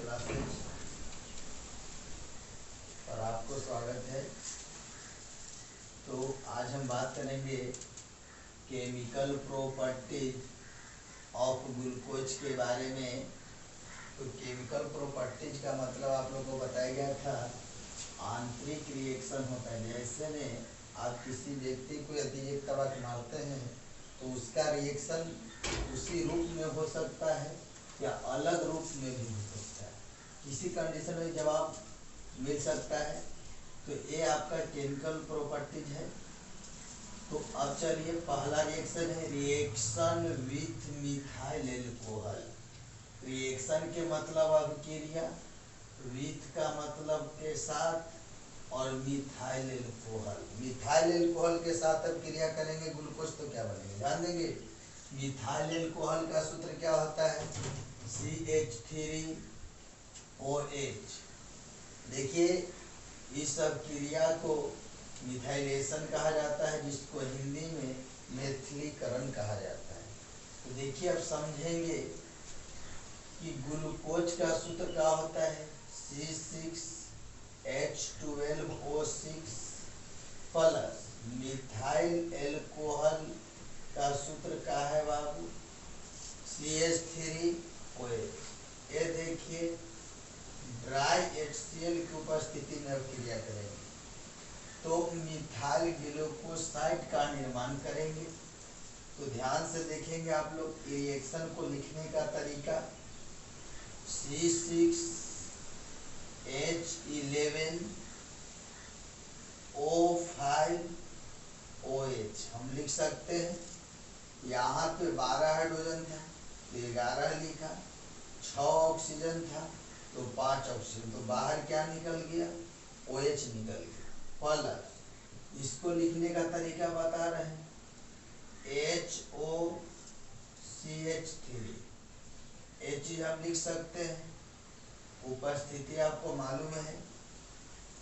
Classes और आपको स्वागत है। तो आज हम बात करेंगे केमिकल प्रॉपर्टीज ऑफ ग्लूकोज के बारे में। तो केमिकल प्रॉपर्टीज का मतलब आप लोगों को बताया गया था, आंतरिक रिएक्शन होता है। जैसे में आप किसी व्यक्ति को यदि एक तबक मारते हैं तो उसका रिएक्शन उसी रूप में हो सकता है या अलग रूप में भी हो सकता है, किसी कंडीशन में जवाब मिल सकता है। तो ये आपका केमिकल प्रॉपर्टीज है। तो अब चलिए, पहला रिएक्शन है reaction with methyl alcohol. Reaction के मतलब अभिक्रिया, विथ का मतलब के साथ, और मिथाइल एल्कोहल। मिथाइल एल्कोहल के साथ अब क्रिया करेंगे ग्लूकोज तो क्या बनेगा, ध्यान देंगे। मिथाइल एल्कोहल का सूत्र क्या होता है, CH3OH। देखिए, इस सब क्रिया को मिथाइलेशन कहा जाता है, जिसको हिंदी में मेथिलीकरण कहा जाता है। तो देखिए, अब समझेंगे कि ग्लूकोज का सूत्र क्या होता है, C6H12O6 प्लस मिथाइल एल्कोहल का सूत्र क्या है बाबू, CH3OH। ये देखिए, ड्राई HCl की उपस्थिति में अब क्रिया करेंगे तो मिथाइल ग्लूकोसाइड का निर्माण करेंगे। तो ध्यान से देखेंगे आप लोग रिएक्शन को लिखने का तरीका, C6H11O5OH हम लिख सकते हैं। यहाँ पे 12 हाइड्रोजन था तो 11 लिखा, 6 ऑक्सीजन था तो 5 ऑक्सीजन, तो बाहर क्या निकल गया, OH निकल गया। प्लस इसको लिखने का तरीका बता रहे हैं, HOCH3 ये चीज हम लिख सकते हैं, उपस्थिति आपको मालूम है।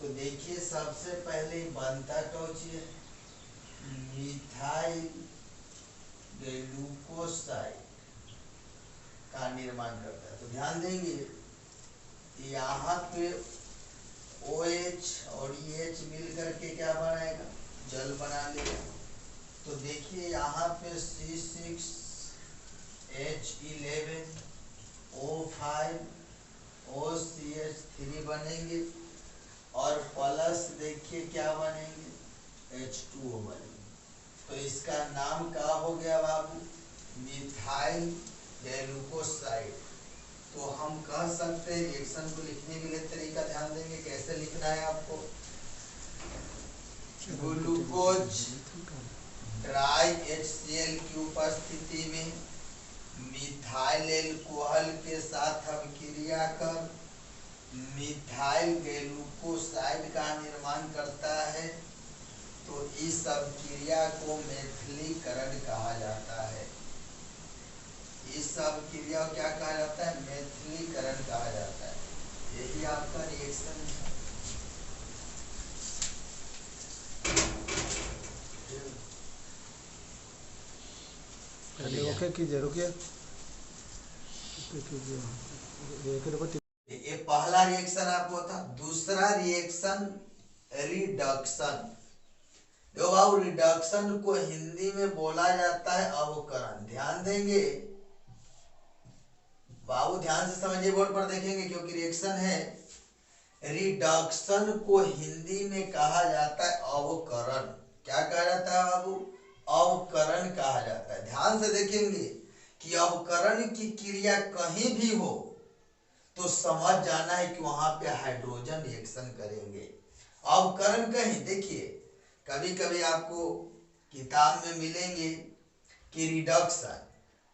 तो देखिए, सबसे पहले बनता क्या चीज, मिथाइल ग्लूकोसाइड का निर्माण करता है। तो ध्यान देंगे, यहाँ पे OH और EH मिल करके क्या बनाएगा, जल बना लेगा। तो देखिए, यहाँ पे C6H11O5OCH3 बनेंगे और प्लस देखिए क्या बनेंगे, H2O बनेंगे। तो इसका नाम क्या हो गया बाबू, मिथाइल ग्लूकोसाइड। तो हम कह सकते हैं रिएक्शन को लिखने के लिए तरीका ध्यान देंगे, कैसे लिखना है आपको, ग्लूकोज ड्राई HCl की उपस्थिति में मिथाइल एल्कोहल के साथ अभिक्रिया कर मिथाइल ग्लूकोसाइड का निर्माण करता है। तो इस अभिक्रिया को मेथिलीकरण कहा जाता है। इस अभिक्रिया को क्या कहा जाता है, मेथिलीकरण कहा जाता है। यही आपका रिएक्शन है। ओके कीजिए, रुकिए। ये पहला रिएक्शन आपको था। दूसरा रिएक्शन रिडक्शन। जो बाबू, रिडक्शन को हिंदी में बोला जाता है अवकरण। ध्यान देंगे बाबू, ध्यान से समझिए, बोर्ड पर देखेंगे क्योंकि रिएक्शन है। रिडक्शन को हिंदी में कहा जाता है अवकरण। क्या कहा जाता है बाबू, अवकरण कहा जाता है। ध्यान से देखेंगे कि अवकरण की क्रिया कहीं भी हो तो समझ जाना है कि वहां पे हाइड्रोजन रिएक्शन करेंगे। अवकरण कहीं, देखिए कभी कभी आपको किताब में मिलेंगे कि रिडक्शन,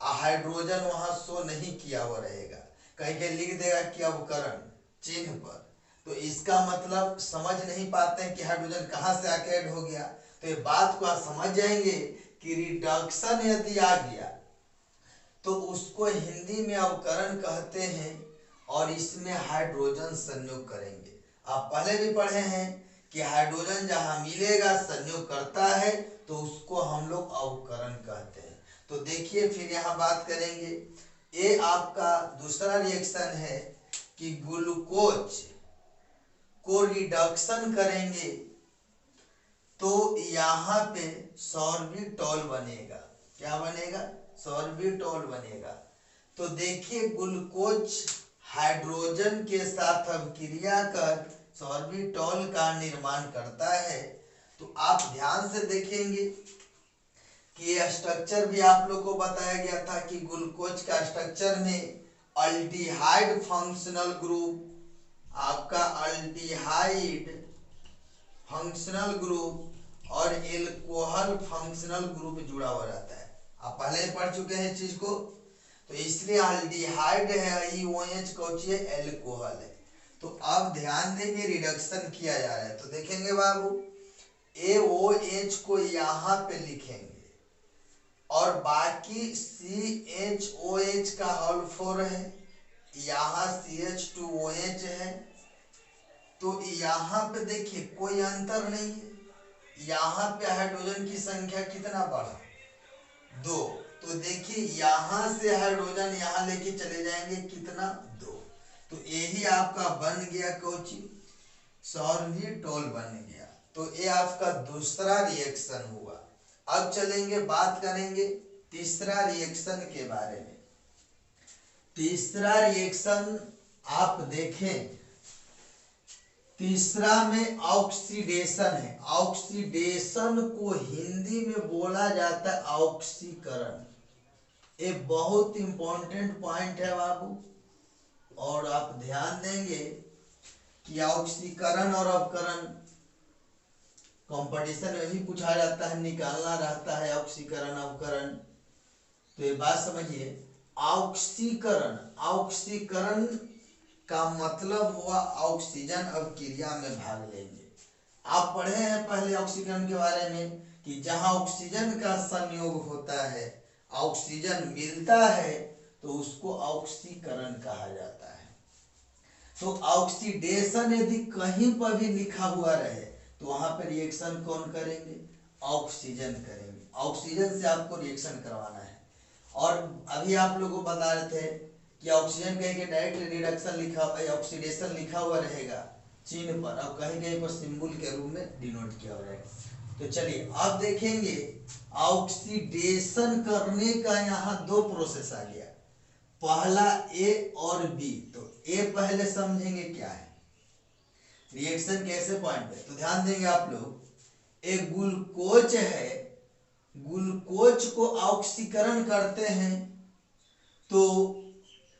हाइड्रोजन वहां शो नहीं किया हुआ रहेगा, कहीं कहीं लिख देगा कि अवकरण चिन्ह पर। तो इसका मतलब समझ नहीं पाते हैं कि हाइड्रोजन कहाँ से आके ऐड हो गया। तो ये बात को आप समझ जाएंगे कि रिडक्शन यदि आ गया तो उसको हिंदी में अवकरण कहते हैं और इसमें हाइड्रोजन संयोग करेंगे। आप पहले भी पढ़े हैं कि हाइड्रोजन जहां मिलेगा संयोग करता है तो उसको हम लोग अवकरण कहते हैं। तो देखिए, फिर यहाँ बात करेंगे, ये आपका दूसरा रिएक्शन है कि ग्लूकोज को रिडक्शन करेंगे तो यहाँ पे सॉर्बिटॉल बनेगा। क्या बनेगा? सॉर्बिटॉल बनेगा। तो देखिए ग्लूकोज हाइड्रोजन के साथ अभिक्रिया कर सॉर्बिटॉल का निर्माण करता है। तो आप ध्यान से देखेंगे कि ये स्ट्रक्चर भी आप लोग को बताया गया था कि ग्लूकोज का स्ट्रक्चर में अल्डिहाइड फंक्शनल ग्रुप, आपका अल्डिहाइड फंक्शनल ग्रुप और एल्कोहल फंक्शनल ग्रुप जुड़ा हुआ रहता है। आप पहले ही पढ़ चुके हैं इस चीज को। तो इसलिए अल्डिहाइड है, IOH कौची है? एल्कोहल है। तो अब ध्यान देंगे रिडक्शन किया जा रहा है तो देखेंगे बाबू AOH को यहाँ पे लिखेंगे और बाकी CHOH का होल 4 है, यहाँ CH2OH है। तो यहाँ पे देखिए कोई अंतर नहीं है। यहाँ पे हाइड्रोजन की संख्या कितना बढ़ा? 2। तो देखिए यहाँ से हाइड्रोजन यहाँ लेके चले जाएंगे कितना? 2। तो यही आपका बन गया कौची? सॉर्बिटॉल बन गया। तो ये आपका दूसरा रिएक्शन हुआ। अब चलेंगे बात करेंगे तीसरा रिएक्शन के बारे में। तीसरा रिएक्शन आप देखें, तीसरा में ऑक्सीडेशन है। ऑक्सीडेशन को हिंदी में बोला जाता है ऑक्सीकरण। ये बहुत इंपॉर्टेंट पॉइंट है बाबू, और आप ध्यान देंगे कि ऑक्सीकरण और अवकरण कंपटीशन में भी पूछा जाता है, निकालना रहता है ऑक्सीकरण अवकरण। तो ये बात समझिए, ऑक्सीकरण, ऑक्सीकरण का मतलब हुआ ऑक्सीजन अभिक्रिया में भाग लेंगे। आप पढ़े हैं पहले ऑक्सीकरण के बारे में कि जहां ऑक्सीजन का संयोग होता है, ऑक्सीजन मिलता है, तो उसको ऑक्सीकरण कहा जाता है। तो ऑक्सीडेशन यदि कहीं पर भी लिखा हुआ रहे तो वहां पर रिएक्शन कौन करेंगे? ऑक्सीजन करेंगे। ऑक्सीजन से आपको रिएक्शन करवाना है। और अभी आप लोगों को बता रहे थे कि ऑक्सीजन कहीं के डायरेक्ट रिडक्शन लिखा, ऑक्सीडेशन लिखा हुआ रहेगा चिन्ह पर, अब कहीं कहीं पर सिंबल के रूप में डिनोट किया हुआ रहेगा। तो चलिए अब देखेंगे ऑक्सीडेशन करने का यहाँ 2 प्रोसेस आ गया, पहला A और B। तो A पहले समझेंगे क्या है, रिएक्शन कैसे पॉइंट पे। तो ध्यान देंगे आप लोग, एक ग्लूकोज है, ग्लूकोज को ऑक्सीकरण करते हैं तो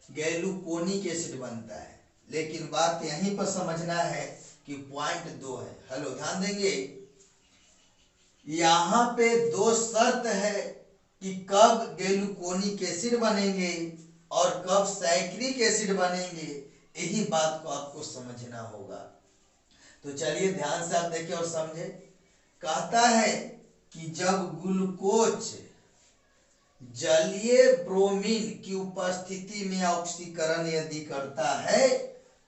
गैलुकोनिक एसिड बनता है। लेकिन बात यहीं पर समझना है कि पॉइंट 2 है। हेलो ध्यान देंगे, यहां पे 2 शर्त है कि कब गैलुकोनिक एसिड बनेंगे और कब साइक्रिक एसिड बनेंगे। यही बात को आपको समझना होगा। तो चलिए ध्यान से आप देखिए और समझे। कहता है कि जब ग्लूकोज जलीय ब्रोमीन की उपस्थिति में ऑक्सीकरण यदि करता है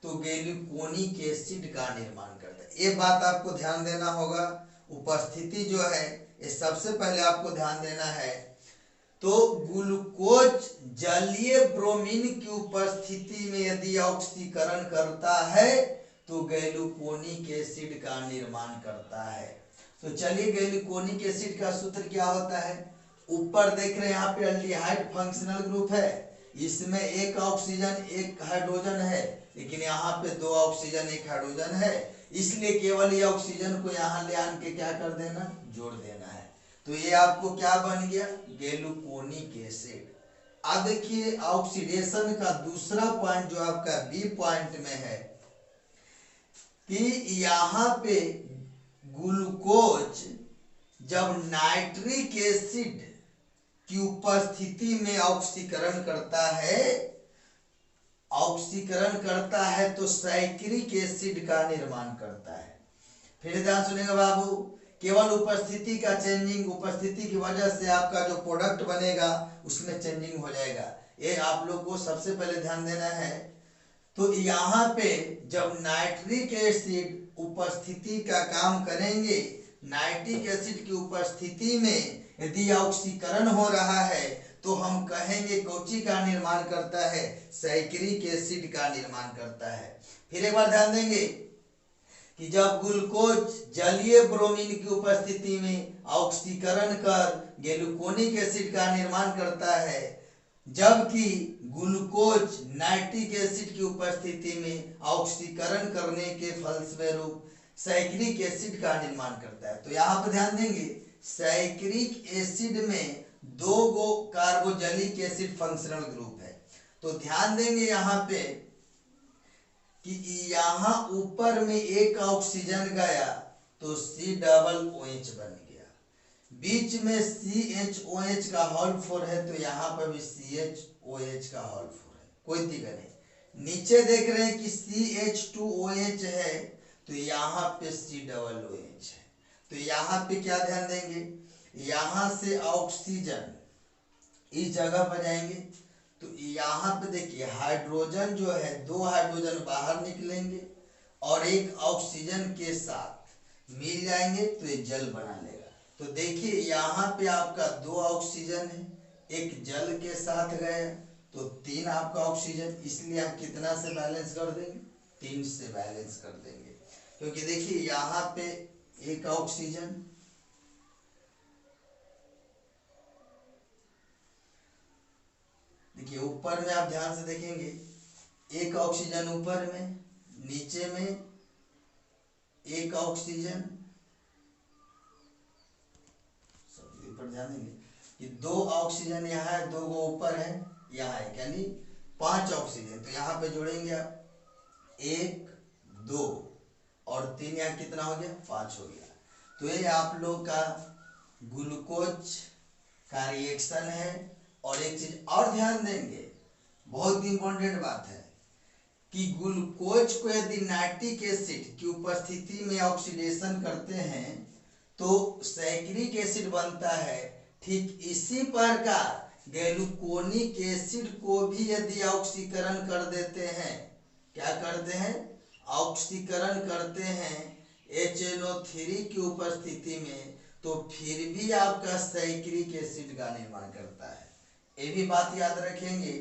तो गैलुकोनिक एसिड का निर्माण करता है। ये बात आपको ध्यान देना होगा। उपस्थिति जो है ये सबसे पहले आपको ध्यान देना है। तो ग्लूकोज जलीय ब्रोमीन की उपस्थिति में यदि ऑक्सीकरण करता है तो गैलुकोनिक एसिड का निर्माण करता है। तो चलिए गैलुकोनिक एसिड का सूत्र क्या होता है। ऊपर देख रहे हैं यहाँ पे अल्डिहाइड फंक्शनल ग्रुप है, इसमें 1 ऑक्सीजन 1 हाइड्रोजन है, लेकिन यहाँ पे 2 ऑक्सीजन 1 हाइड्रोजन है, इसलिए केवल ये ऑक्सीजन को यहाँ ले आन के क्या कर देना, जोड़ देना है। तो ये आपको क्या बन गया, गैलुकोनिक एसिड। अब देखिए ऑक्सीडेशन का दूसरा पॉइंट जो आपका बी पॉइंट में है कि यहाँ पे ग्लूकोज जब नाइट्रिक एसिड की उपस्थिति में ऑक्सीकरण करता है, ऑक्सीकरण करता है तो साइक्रिक एसिड का निर्माण करता है। फिर ध्यान सुनेगा बाबू, केवल उपस्थिति का चेंजिंग, उपस्थिति की वजह से आपका जो प्रोडक्ट बनेगा उसमें चेंजिंग हो जाएगा। ये आप लोग को सबसे पहले ध्यान देना है। तो यहाँ पे जब नाइट्रिक एसिड उपस्थिति का काम करेंगे, नाइट्रिक एसिड की उपस्थिति में यदि ऑक्सीकरण हो रहा है तो हम कहेंगे कौची का निर्माण करता है, साइक्रिक एसिड का निर्माण करता है। फिर एक बार ध्यान देंगे कि जब ग्लूकोज जलीय ब्रोमीन की उपस्थिति में ऑक्सीकरण कर ग्लूकोनिक एसिड का निर्माण करता है, जबकि ग्लूकोज नाइट्रिक एसिड की उपस्थिति में ऑक्सीकरण करने के फलस्वरूप साइक्रिक एसिड का निर्माण करता है। तो यहाँ पर ध्यान देंगे साइक्रिक एसिड में 2 गो कार्बोजलिक एसिड फंक्शनल ग्रुप है। तो ध्यान देंगे यहाँ पे कि यहाँ ऊपर में एक ऑक्सीजन गया तो COOH बन गया, बीच में CHOH का होल 4 है तो यहाँ पर भी CHOH का होल 4 है, कोई दिक्कत नहीं। नीचे देख रहे हैं कि CH2OH है तो यहाँ पे COOH है। तो यहाँ पे क्या ध्यान देंगे, यहाँ से ऑक्सीजन इस जगह पर जाएंगे तो यहाँ पे देखिए हाइड्रोजन जो है 2 हाइड्रोजन बाहर निकलेंगे और एक ऑक्सीजन के साथ मिल जाएंगे तो ये जल बना लेगा। तो देखिए यहाँ पे आपका 2 ऑक्सीजन है, एक जल के साथ गया तो 3 आपका ऑक्सीजन, इसलिए आप कितना से बैलेंस कर देंगे, 3 से बैलेंस कर देंगे। क्योंकि देखिए यहाँ पे एक ऑक्सीजन, देखिए ऊपर में आप ध्यान से देखेंगे एक ऑक्सीजन ऊपर में, नीचे में एक ऑक्सीजन, सब ऊपर ध्यान देंगे कि 2 ऑक्सीजन यहाँ है, 2 गो ऊपर है, यहाँ है, यानी 5 ऑक्सीजन। तो यहाँ पे जोड़ेंगे आप 1 2 और 3, यहाँ कितना हो गया, 5 हो गया। तो ये आप लोग का ग्लूकोज का रिएक्शन है। और एक चीज और ध्यान देंगे, बहुत इंपॉर्टेंट बात है कि ग्लूकोज को यदि नाइट्रिक एसिड की उपस्थिति में ऑक्सीडेशन करते हैं तो साइक्रिक एसिड बनता है। ठीक इसी प्रकार ग्लूकोनिक एसिड को भी यदि ऑक्सीकरण कर देते हैं, क्या करते हैं, ऑक्सीकरण करते हैं HNO3 की उपस्थिति में, तो फिर भी आपका साइक्रिक एसिड का निर्माण करता है। ये भी बात याद रखेंगे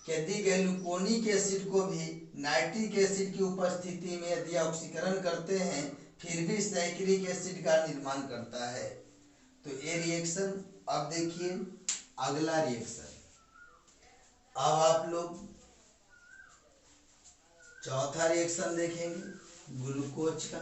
कि यदि ग्लूकोनिक एसिड को भी नाइट्रिक एसिड की उपस्थिति में यदि ऑक्सीकरण करते हैं फिर भी साइक्रिक एसिड का निर्माण करता है। तो ये रिएक्शन। अब देखिए अगला रिएक्शन, अब आप लोग चौथा रिएक्शन देखेंगे ग्लूकोज का।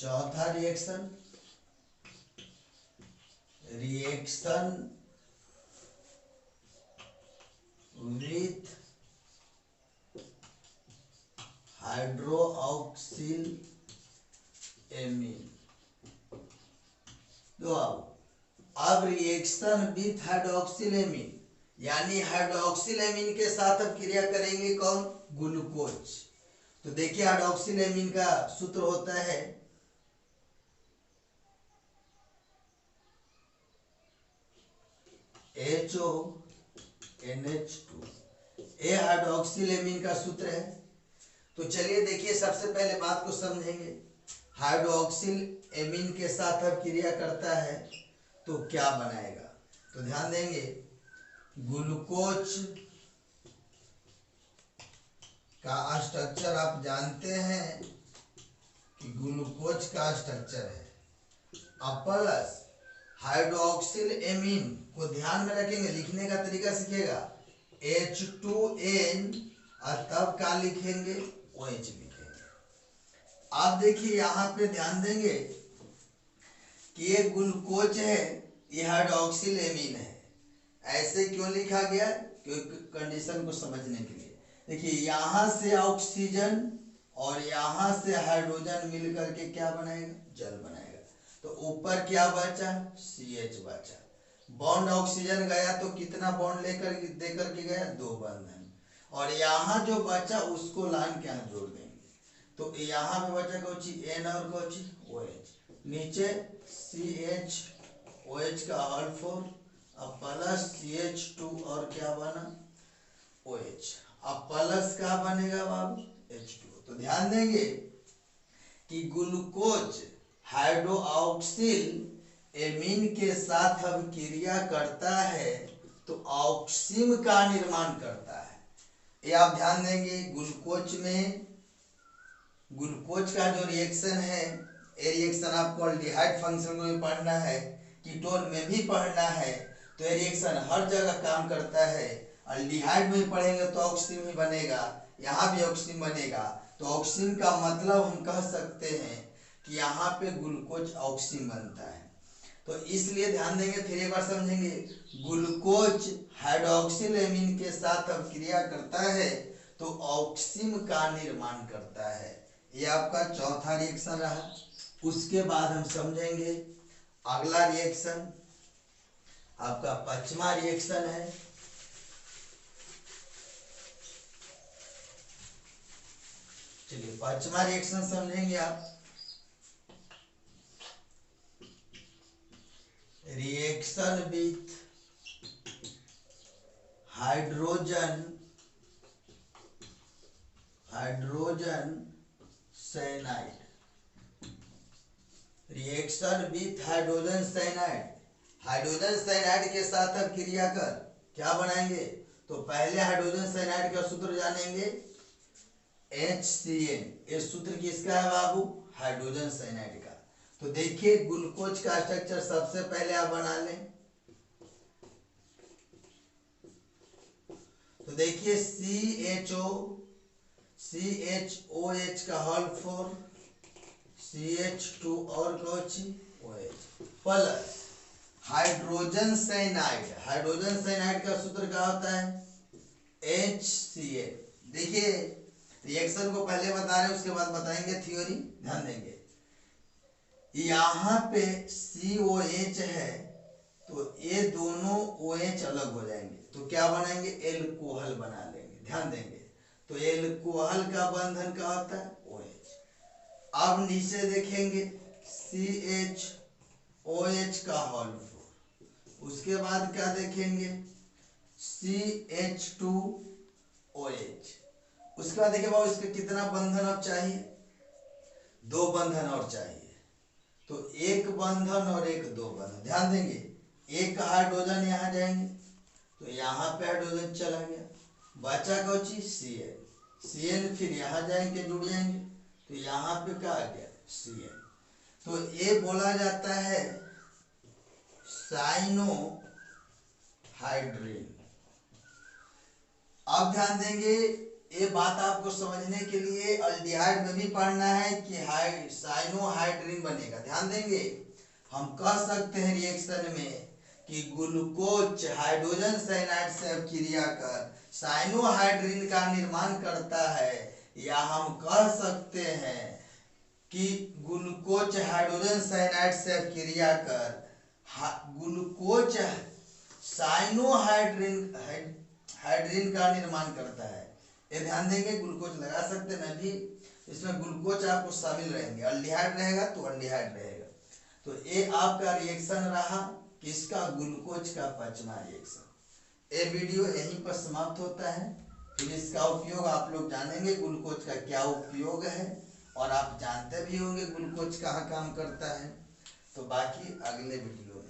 चौथा reaction, reaction with hydroxyl amine. तो अब रिएक्शन विथ हाइड्रोक्सिल एमीन, यानी हाइड्रोक्सिल एमीन के साथ अब क्रिया करेंगे कौन, ग्लूकोज। तो देखिए हाइड्रोक्सिल एमीन का सूत्र होता है HONH2, ये हाइड्रोक्सिल एमीन का सूत्र है। तो चलिए देखिए सबसे पहले बात को समझेंगे, हाइड्रोक्सिल एमीन के साथ अब क्रिया करता है तो क्या बनाएगा। तो ध्यान देंगे ग्लूकोज का स्ट्रक्चर आप जानते हैं कि ग्लूकोज का स्ट्रक्चर है, अब प्लस हाइड्रोक्सिल एमीन को ध्यान में रखेंगे, लिखने का तरीका सीखिएगा H2N और तब क्या लिखेंगे, OH लिखेंगे। आप देखिए यहाँ पे ध्यान देंगे कि ये ग्लूकोज है, ये हाइड्रोक्सिल एमीन है। ऐसे क्यों लिखा गया, क्योंकि कंडीशन को समझने के लिए। देखिए यहाँ से ऑक्सीजन और यहाँ से हाइड्रोजन मिल करके क्या बनाएगा, जल बनाएगा। तो ऊपर क्या बचा, CH बचा, बॉन्ड ऑक्सीजन गया तो कितना बॉन्ड लेकर दे करके गया, 2 बंधन, और यहाँ जो बचा उसको लाइन के यहाँ जोड़ देंगे। तो यहाँ पे बचा कौची, N और कौची OH, नीचे CHOH का होल 4 अब प्लस CH2 और क्या बना OH। अब प्लस क्या बनेगा बाबू H2। तो ध्यान देंगे कि ग्लूकोज हाइड्रोक्सिल एमीन के साथ अब क्रिया करता है तो ऑक्सिम का निर्माण करता है। ये आप ध्यान देंगे ग्लूकोज में ग्लूकोज का जो रिएक्शन है, ये रिएक्शन आपको अल्डिहाइड फंक्शन को भी पढ़ना है, कीटोन में भी पढ़ना है। तो ये रिएक्शन हर जगह काम करता है। अल्डिहाइड में पढ़ेंगे तो ऑक्सिम ही बनेगा, यहाँ भी ऑक्सिम बनेगा। तो ऑक्सिम का मतलब हम कह सकते हैं कि यहाँ पे ग्लूकोज ऑक्सिम बनता है। तो इसलिए ध्यान देंगे, फिर एक बार समझेंगे। ग्लूकोज हाइड्रोक्सिल एमीन के साथ अब क्रिया करता है तो ऑक्सिम का निर्माण करता है। ये आपका चौथा रिएक्शन रहा। उसके बाद हम समझेंगे अगला रिएक्शन आपका पांचवा रिएक्शन है। चलिए पांचवा रिएक्शन समझेंगे आप। Reaction with hydrogen cyanide. Reaction with hydrogen cyanide. Hydrogen cyanide के साथ अब क्रिया कर क्या बनाएंगे। तो पहले हाइड्रोजन साइनाइड का सूत्र जानेंगे HCN। ये सूत्र किसका है बाबू हाइड्रोजन साइनाइड का। तो देखिए ग्लूकोज का स्ट्रक्चर सबसे पहले आप बना लें। तो देखिए CHOH का होल 4 CH2 और OH plus hydrogen cyanide. Hydrogen cyanide का सूत्र क्या होता है HCl। देखिए रिएक्शन को पहले बता रहे हैं, उसके बाद बताएंगे थ्योरी। ध्यान देंगे यहाँ पे COH है तो ये दोनों OH अलग हो जाएंगे तो क्या बनाएंगे एल्कोहल बना लेंगे। ध्यान देंगे तो एल्कोहल का बंधन क्या होता है OH। अब नीचे देखेंगे CHOH का होल 4। उसके बाद क्या देखेंगे CH2OH। उसके बाद देखिए बाबू इसका कितना बंधन अब चाहिए, 2 बंधन और चाहिए। तो एक बंधन और एक 2 बंधन। ध्यान देंगे एक हाइड्रोजन यहाँ जाएंगे तो यहाँ पे हाइड्रोजन चला गया, बचा कौन चीज CN फिर यहाँ जाएंगे जुड़ जाएंगे तो यहाँ पे क्या आ गया CN। तो ये बोला जाता है साइनोहाइड्रिन। अब ध्यान देंगे ये बात आपको समझने के लिए अल्डिहाइड में भी पढ़ना है कि साइनोहाइड्रिन बनेगा। ध्यान देंगे हम कह सकते हैं रिएक्शन में कि ग्लूकोज हाइड्रोजन साइनाइड से क्रिया कर साइनोहाइड्रिन का निर्माण करता है, या हम कह सकते हैं कि ग्लूकोज हाइड्रोजन साइनाइड से क्रिया कर ग्लूकोज साइनोहाइड्रिन हाइड्रिन का निर्माण करता है। ये ध्यान देंगे ग्लूकोज लगा सकते हैं भी, इसमें ग्लूकोज आपको शामिल रहेंगे। अल्डिहाइड रहेगा तो अल्डिहाइड रहेगा। तो ये आपका रिएक्शन रहा किसका ग्लूकोज का पांचवा रिएक्शन। ये वीडियो यहीं पर समाप्त होता है। फिर इसका उपयोग आप लोग जानेंगे ग्लूकोज का क्या उपयोग है, और आप जानते भी होंगे ग्लूकोज कहाँ काम करता है। तो बाकी अगले वीडियो में।